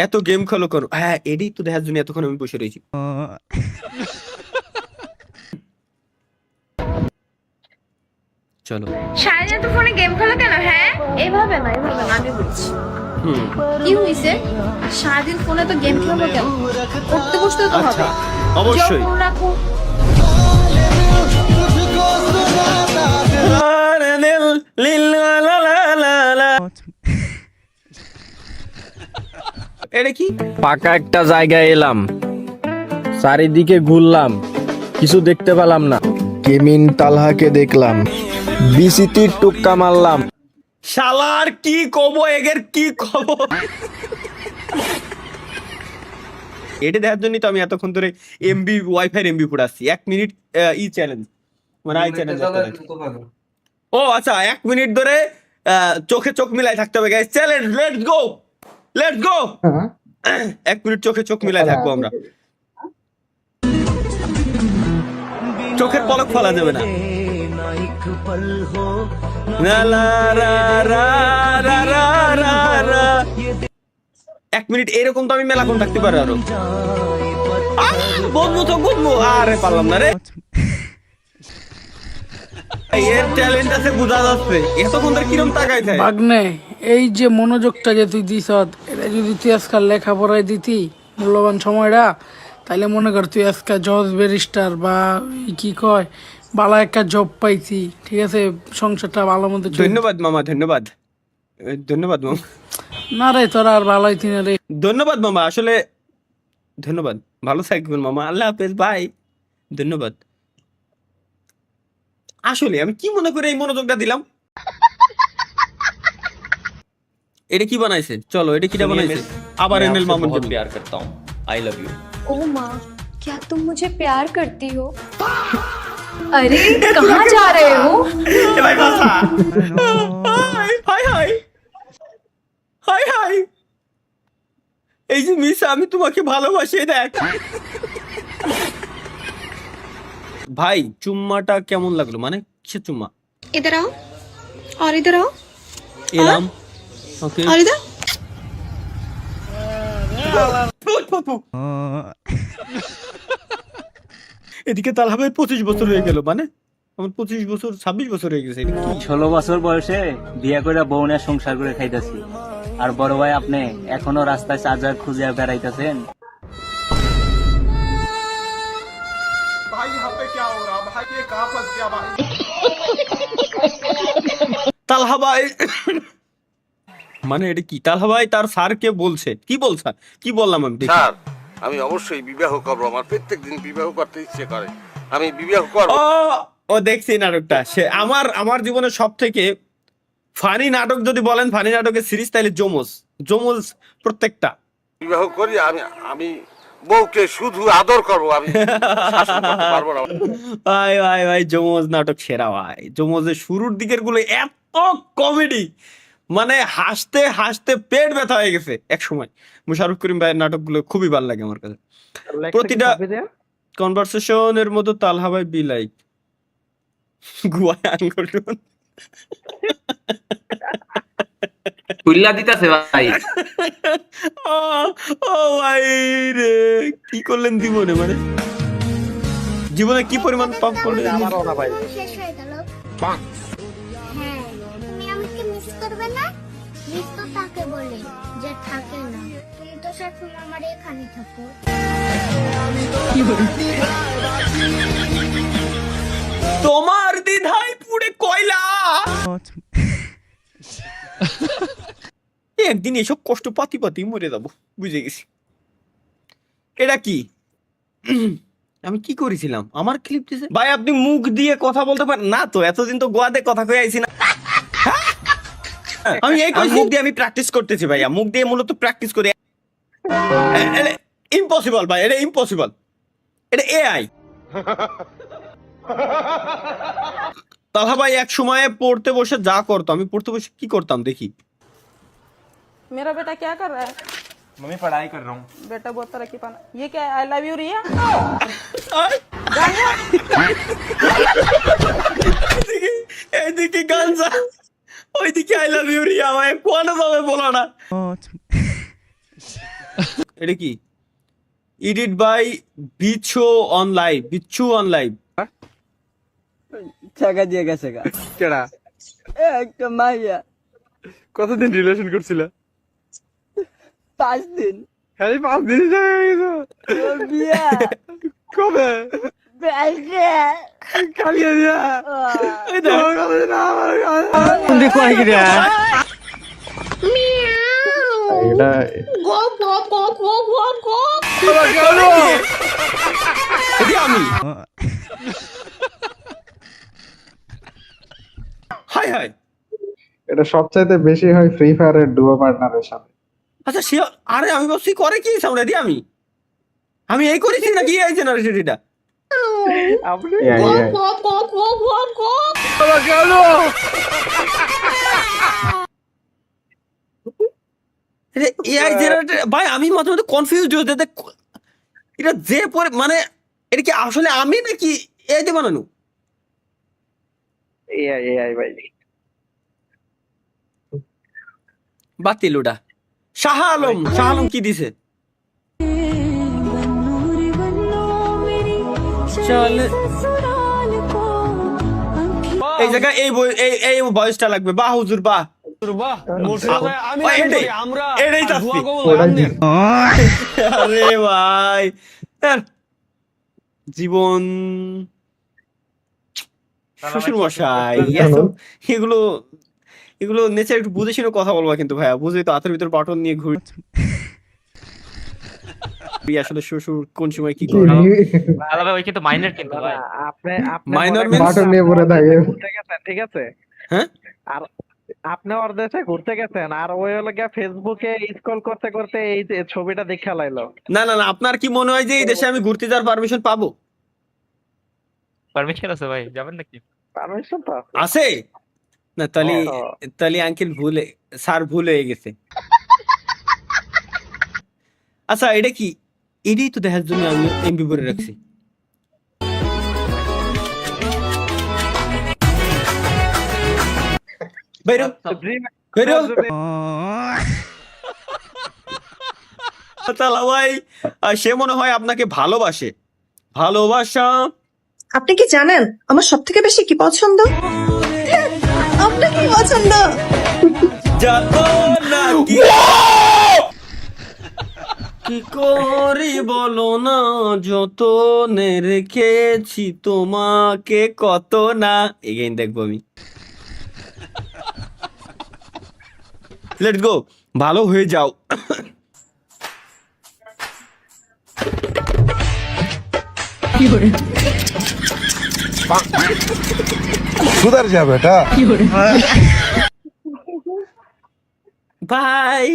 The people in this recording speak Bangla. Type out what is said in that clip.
এত গেম খেলো করো, হ্যাঁ এটাই তো দেখার জন্য এতক্ষণ আমি বসে রয়েছি। চলো সারাদিন তো ফোনে গেম খেলো কেন? হ্যাঁ, এভাবে না আমি বলছি। কি হয়েছে? সারাদিন ফোনে তো গেম খেলবো কেন? করতে বসতে তো হবে। অবশ্যই। যখন রাখো এটা কি? ফাঁকা একটা জায়গায় এলাম, চারিদিকে ঘুরলাম, কিছু দেখতে পেলাম না। কেমিন তালহাকে দেখলাম, বিসিতির টুক্কা মারলাম। শালার কি কব, এগের কি খবর? এটা দেখার জন্যই তো আমি এতক্ষণ ধরে এমবি ওয়াইফাই এমবি ফুটাচ্ছি। 1 মিনিট ই চ্যালেঞ্জ, মানে আই চ্যালেঞ্জ। ও আচ্ছা, 1 মিনিট ধরে চোখে চোখ মিলাই থাকতে হবে guys. Challenge, let's go, let's go. 1 minute চোখে চোখ মিলাই থাকবো আমরা। চোখের পলক ফেলা যাবে না। লা লা রা রা রা রা রা রা। 1 মিনিট এরকম তো আমি মেলাক্ষণ থাকতে পারি আরো। বন্ধু তো বন্ধু, আরে পারলাম না রে। এর ট্যালেন্ট আছে বুঝা যাচ্ছে। এতক্ষণ ধরে কিরম তাকাই থাকে। ভাগ্নে, এই যে মনোযোগটা যে তুই দিস, এটা যদি তুই আজকাল লেখাপড়ায় দিতি মূল্যবান সময়টা, তাইলে মনে কর তুই আজকে জজ ব্যারিস্টার বা কি কয় ভালো একটা জব পাইছি, ঠিক আছে, সংসারটা ভালো মতো চলছে। ধন্যবাদ মামা, ধন্যবাদ, ধন্যবাদ মামা। না রে, তোরা আর ভালো হইতি না রে। ধন্যবাদ মামা, আসলে ধন্যবাদ। ভালো থাকবেন মামা, আল্লাহ হাফেজ, বাই। ধন্যবাদ। আসলে আমি কি মনে করে এই মনোযোগটা দিলাম? এটা কি বানাইছে? চলো এটা কিটা বানাইছে? আবার এনএল মামুন কে प्यार करता हूं, आई लव यू। ओ माँ, क्या तुम मुझे प्यार करती हो? अरे कहाँ जा रहे हो? এ ভাই বাসা। High high high high high. এই যে মিস, আমি তোমাকে ভালোবাসি, দেখ। ভাই চুম্মাটা কেমন লাগলো? মানে কিসের চুম্মা? इधर आओ और इधर आओ এলাম, ওকে। और इधर। এদিকে তালহা ভাই 25 বছর হয়ে গেল, মানে আমার 25 বছর 26 বছর হয়ে গেছে। এটা কি? 16 বছর বয়সে বিয়ে করে বউ নিয়ে সংসার করে খাইতেছি, আর বড় ভাই আপনি এখনো রাস্তায় চার্জার খুঁজে বেড়াইতেছেন। তালহা ভাই মানে এটা কি? তালহা ভাই তার স্যারকে বলছে, কি বলছে? কি বললাম আমি? দেখি। স্যার, আমি অবশ্যই বিবাহ করবো, আমার প্রত্যেকদিন বিবাহ করতে ইচ্ছে করে, আমি বিবাহ করবো। ও ও দেখছি নাটকটা। সে আমার জীবনের সব থেকে ফানি নাটক যদি বলেন, ফানি নাটকের সিরিজ, তাহলে যমজ। যমজ প্রত্যেকটা। বিবাহ করি আমি, আমি বউকে শুধু আদর করবো, আমি শাসন করতে পারবো না। ভাই ভাই ভাই, যমজ নাটক সেরা ভাই। যমজের শুরুর দিকের গুলো এত কমেডি, মানে হাসতে হাসতে পেট ব্যথা হয়ে গেছে এক সময়। মুশাররফ করিম ভাইয়ের নাটকগুলো খুবই ভালো লাগে আমার কাছে। প্রতিটা কনভারসেশনের মতো তালহা ভাই বি লাইক গুয়ায় আঙ্গুলন খুললা দিতেছে ভাই। ও ভাই রে, কি করলেন জীবনে? মানে জীবনে কি পরিমাণ পাপ করলেন? শেষ হয়ে গেল। হ্যাঁ, তুমি আমাকে মিস করবে না? মিস তো তাকে বলে যে থাকে না। তুমি তো সবসময় আমার এখানে থাকো। তোমার দ্বিধায় পুড়ে কয়লা। একদিন এসব কষ্ট পাতি পাতি মরে যাবো, বুঝে গেছি। এটা কি? আমি কি করেছিলাম? আমার ক্লিপ দিছে ভাই। আপনি মুখ দিয়ে কথা বলতে পারেন না তো? এতদিন তো গোয়াতে কথা কয়ে আইছি না। আমি এই মুখ দিয়ে আমি প্র্যাকটিস করতেছি ভাইয়া। মুখ দিয়ে মূলত প্র্যাকটিস করি। ইম্পসিবল ভাই, এটা ইম্পসিবল। এটা এআই। তাহা ভাই এক সময়ে পড়তে বসে যা করতো, আমি পড়তে বসে কি করতাম দেখি। मेरा बेटा क्या कर रहा है? मम्मी पढ़ाई कर रहा हूँ। बेटा बहुत तरक्की पाना। ये क्या है? आई लव यू रिया। এদিকে গাঞ্জা, ওইদিকে আই লাভ ইউ রিয়া। ভাই কোন ভাবে বলো না। এটা কি? Edit by Bichchu on live, Bichchu on live. টাকা দিয়ে গেছে গা কেডা? একটা মাইয়া কতদিন রিলেশন করছিল? 5 দিন খালি 5 দিন বিয়া কবে? বেলকে কালিয়া দিয়া আমি হাই হাই। এটা সবচাইতে বেশি হয় ফ্রি ফায়ারের ডুও পার্টনারের সাথে। আচ্ছা সে, আরে আমি ভাবছি করে কি সামনে দিয়ে আমি এই করেছি নাকি এই জেনারেশন এটা? এআই জেনারেটর ভাই, আমি মাঝে মাঝে কনফিউজ হয়ে যাই, এটা যে পরে মানে এটা কি আসলে আমি নাকি এআই দিয়ে বানানো? এআই ভাই। বাতিল ওটা। শাহ আলম কি দিছে? এই জায়গায় এই ভয়েসটা লাগবে। বাহ হুজুর বাহ। এটাই চাচ্ছি। আরে ভাই জীবন শ্বশুর মশাই, এগুলো নেচার একটু বুঝে শুনে কথা বলবা কিন্তু ভাইয়া, বুঝেই তো হাতের ভিতর বাটন নিয়ে ঘুরি। আসলে শ্বশুর কোন সময় কি করে? ওই কিন্তু মাইনর কিন্তু ভাই। মাইনর বাটন নিয়ে পড়ে থাকে। ঠিক আছে হ্যাঁ, আর আপনি ওর দেশে ঘুরতে গেছেন আর ওই হলো গিয়া ফেসবুকে স্ক্রল করতে করতে এই যে ছবিটা দেখা লাইলো। না আপনার কি মনে হয় যে এই দেশে আমি ঘুরতে যাওয়ার পারমিশন পাবো? পারমিশন আছে ভাই, যাবেন নাকি? পারমিশন তো আছে না? তাহলে আঙ্কেল স্যার ভুল হয়ে গেছে। আচ্ছা এটা কি? এটাই তো দেখার জন্য আমি এমবি ভরে রাখছি। বাইরো তালা ভাই, সে মনে হয় আপনাকে ভালোবাসে। ভালোবাসা আপনি কি জানেন আমার সব থেকে বেশি কি পছন্দ? আপনার কি পছন্দ? যত না কি করি বলো না, যতনে রেখেছি তোমাকে কত না। এগেইন দেখবো আমি। লেটস গো, ভালো হয়ে যাও। সুধার যা বেটা। বাই।